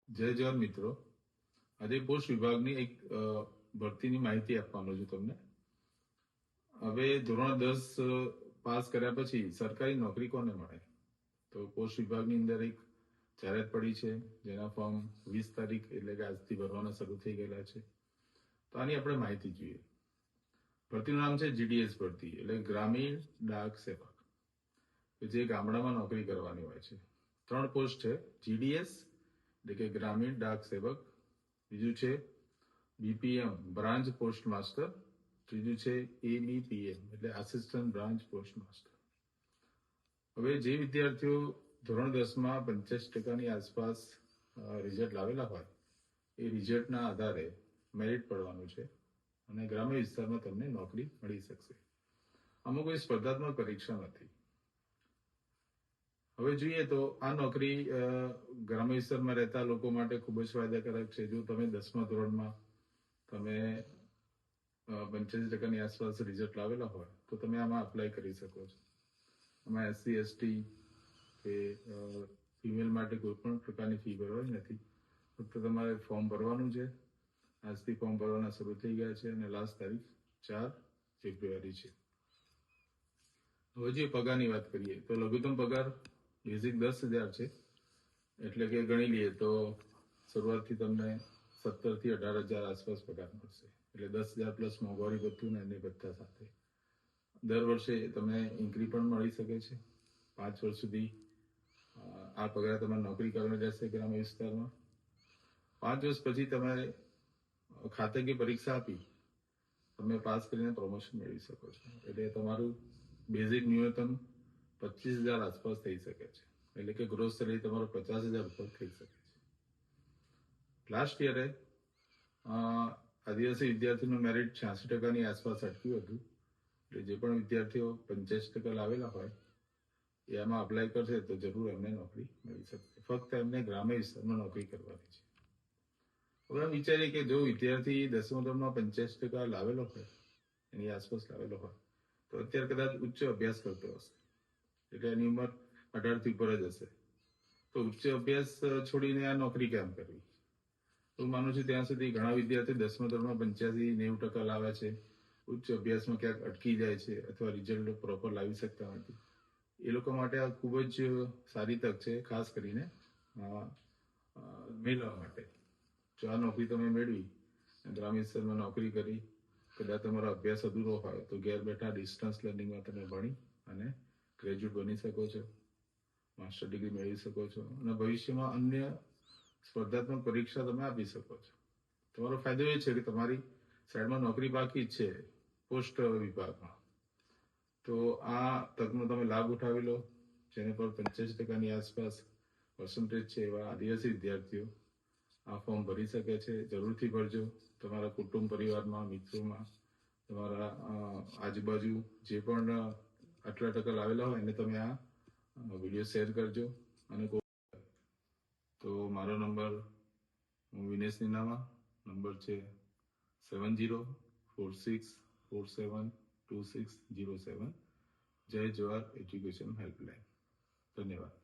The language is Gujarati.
જય જવાન મિત્રો, આજે પોસ્ટ વિભાગની એક ભરતીની માહિતી આપવાનો છું તમને. હવે ધોરણ 10 પાસ કર્યા પછી સરકારી નોકરી કોને મળે? તો પોસ્ટ વિભાગની અંદર એક જાહેરાત પડી છે, જેના ફોર્મ 20 તારીખ એટલે કે આજથી ભરવાના શરૂ થઈ ગયેલા છે. તો આની આપણે માહિતી જોઈએ. ભરતીનું નામ છે જીડીએસ ભરતી, એટલે ગ્રામીણ ડાક સેવક, જે ગામડામાં નોકરી કરવાની હોય છે. 3 પોસ્ટ છે: જીડીએસ એટલે કે ગ્રામીણ ડાક સેવક, બીજું છે બીપીએમ બ્રાન્ચ પોસ્ટ માસ્ટર, ત્રીજું છે એબીપીએમ એટલે આસિસ્ટન્ટ બ્રાન્ચ પોસ્ટ માસ્ટર. હવે જે વિદ્યાર્થીઓ ધોરણ 10માં 85% આસપાસ રિઝલ્ટ લાવેલા હોય, એ રિઝલ્ટના આધારે મેરિટ પડવાનું છે અને ગ્રામ્ય વિસ્તારમાં તમને નોકરી મળી શકશે. આમાં કોઈ સ્પર્ધાત્મક પરીક્ષા નથી. હવે જોઈએ તો આ નોકરી ગ્રામ્ય વિસ્તારમાં રહેતા લોકો માટે ખૂબ જ ફાયદાકારક છે. જો તમે 10મા ધોરણમાં તમે 85% આસપાસ રિઝલ્ટ લાવેલા હોય તો તમે આમાં અપ્લાય કરી શકો છો. આમાં SC ST કે ફિમેલ માટે કોઈ પણ પ્રકારની ફી ભરવાની નથી. ફક્ત તમારે ફોર્મ ભરવાનું છે. આજથી ફોર્મ ભરવાના શરૂ થઈ ગયા છે અને લાસ્ટ તારીખ 4 ફેબ્રુઆરી છે. હવે જે પગારની વાત કરીએ તો લઘુત્તમ પગાર બેઝિક 10,000 છે, એટલે કે ગણી લઈએ તો શરૂઆતથી તમને 17 થી 18,000 આસપાસ પગાર મળશે. એટલે 10,000 પ્લસ મોંઘવારી ભથ્થું ને અન્ય ભથ્થા સાથે દર વર્ષે તમને ઇન્ક્રી પણ મળી શકે છે. 5 વર્ષ સુધી આ પગાર તમારે નોકરી કરવાની રહેશે ગ્રામ્ય વિસ્તારમાં. 5 વર્ષ પછી તમારે ખાતગી પરીક્ષા આપી તમે પાસ કરીને પ્રમોશન મેળવી શકો છો. એટલે તમારું બેઝિક ન્યૂનતમ 25,000 આસપાસ થઈ શકે છે. એટલે કે ગ્રોસ સેલેરી તમારો 50,000 ઉપર થઈ શકે છે. લાસ્ટ યરે આદિવાસી વિદ્યાર્થીનું મેરિટ 86%ની આસપાસ અટક્યું હતું. એટલે જે પણ વિદ્યાર્થીઓ 85% લાવેલા હોય એ આમાં અપ્લાય કરશે તો જરૂર એમને નોકરી મળી શકશે. ફક્ત એમને ગ્રામ્ય વિસ્તારમાં નોકરી કરવાની છે. હવે વિચારીએ કે જો વિદ્યાર્થી 10મા ધોરણમાં 85% લાવેલો હોય, એની આસપાસ લાવેલો હોય, તો અત્યારે કદાચ ઉચ્ચ અભ્યાસ કરતો હશે, એટલે એની ઉંમર 18 થી ઉપર જ હશે. તો ઉચ્ચ અભ્યાસ છોડીને આ નોકરી કેમ કરવી? હું માનું છું ત્યાં સુધી ઘણા વિદ્યાર્થીઓ 10મા ધોરણમાં 85-90% લાવે છે, ઉચ્ચ અભ્યાસમાં ક્યાંક અટકી જાય છે અથવા રિઝલ્ટ પ્રોપર લાવી શકતા નથી. એ લોકો માટે આ ખૂબ જ સારી તક છે, ખાસ કરીને મેળવવા માટે. જો આ નોકરી તમે મેળવી, ગ્રામ્ય વિસ્તારમાં નોકરી કરી, કદાચ તમારો અભ્યાસ અધૂરો હોય તો ઘેર બેઠા ડિસ્ટન્સ લર્નિંગમાં તમે ભણી અને ગ્રેજ્યુએટ બની શકો છો, માસ્ટર ડિગ્રી મેળવી શકો છો અને ભવિષ્યમાં અન્ય સ્પર્ધાત્મક પરીક્ષા તમે આપી શકો છો. તમારો ફાયદો એ છે કે તમારી સાઈડમાં નોકરી બાકી જ છે પોસ્ટ વિભાગમાં. તો આ તકનો તમે લાભ ઉઠાવી લો. જેને પર 85%ની આસપાસ પર્સન્ટેજ છે એવા આદિવાસી વિદ્યાર્થીઓ આ ફોર્મ ભરી શકે છે. જરૂરથી ભરજો. તમારા કુટુંબ પરિવારમાં, મિત્રોમાં, તમારા આજુબાજુ જે પણ આટલા ટકા લાવેલા હોય એને તમે આ વિડીયો શેર કરજો. અને તો મારો નંબર, હું વિનેશ નીનામા, નંબર છે 7046472607. જય જવાહર એજ્યુકેશન હેલ્પલાઇન. ધન્યવાદ.